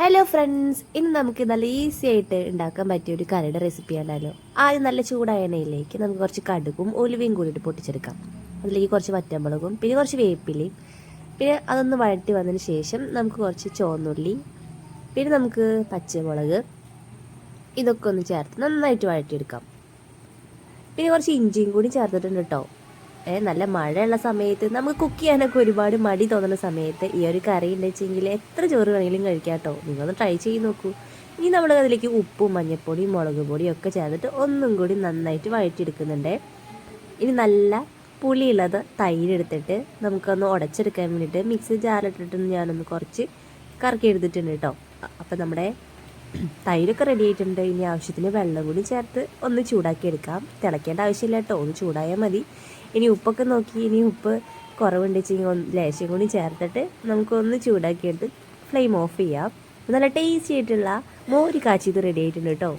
Hello friends, ഇന്ന് നമുക്ക് നല്ല ഈസി ആയിട്ട് ഉണ്ടാക്കാൻ പറ്റിയ ഒരു കറിയുടെ റെസിപ്പി ആണല്ലോ. ആദ്യം നല്ല ചൂടായ എണ്ണയിലേക്ക് നമുക്ക് കുറച്ച് കടുകും ഉലുവയും കൂടിയിട്ട് പൊട്ടിച്ചെടുക്കാം. അതിലേക്ക് കുറച്ച് വറ്റമുളകും പിന്നെ കുറച്ച് വേപ്പിലയും പിന്നെ അതൊന്ന് വഴറ്റി വന്നതിന് ശേഷം നമുക്ക് കുറച്ച് ചുവന്നുള്ളി പിന്നെ നമുക്ക് പച്ചമുളക് ഇതൊക്കെ ഒന്ന് ചേർത്ത് നന്നായിട്ട് വഴറ്റിയെടുക്കാം. പിന്നെ കുറച്ച് ഇഞ്ചിയും കൂടി ചേർത്തിട്ടുണ്ട് കേട്ടോ. നല്ല മഴയുള്ള സമയത്ത് നമുക്ക് കുക്ക് ചെയ്യാനൊക്കെ ഒരുപാട് മടി തോന്നുന്ന സമയത്ത് ഈ ഒരു കറി ഉണ്ടെച്ചെങ്കിൽ എത്ര ചോറ് വേണമെങ്കിലും കഴിക്കാം കേട്ടോ. നിങ്ങളൊന്ന് ട്രൈ ചെയ്ത് നോക്കൂ. ഇനി നമ്മൾ അതിലേക്ക് ഉപ്പും മഞ്ഞൾപ്പൊടിയും മുളക് പൊടിയും ഒക്കെ ചേർത്തിട്ട് ഒന്നും കൂടി നന്നായിട്ട് വഴറ്റിയെടുക്കുന്നുണ്ട്. ഇനി നല്ല പുളിയുള്ളത് തൈര് എടുത്തിട്ട് നമുക്കൊന്ന് ഉടച്ചെടുക്കാൻ വേണ്ടിയിട്ട് മിക്സി ജാറിലിട്ടിട്ട് ഞാനൊന്ന് കുറച്ച് കറക്കി എടുത്തിട്ടുണ്ട് കേട്ടോ. അപ്പം നമ്മുടെ തൈരൊക്കെ റെഡി ആയിട്ടുണ്ട്. ഇനി ആവശ്യത്തിന് വെള്ളം കൂടി ചേർത്ത് ഒന്ന് ചൂടാക്കി എടുക്കാം. തിളയ്ക്കേണ്ട ആവശ്യമില്ല കേട്ടോ, ഒന്ന് ചൂടായാൽ മതി. ഇനി ഉപ്പൊക്കെ നോക്കി, ഇനി ഉപ്പ് കുറവുണ്ടെങ്കിൽ ലേശം കൂടി ചേർത്തിട്ട് നമുക്കൊന്ന് ചൂടാക്കിയിട്ട് ഫ്ലെയിം ഓഫ് ചെയ്യാം. നല്ല ടേസ്റ്റി ആയിട്ടുള്ള മോര് കാച്ചിയത് റെഡി ആയിട്ടുണ്ട് കേട്ടോ.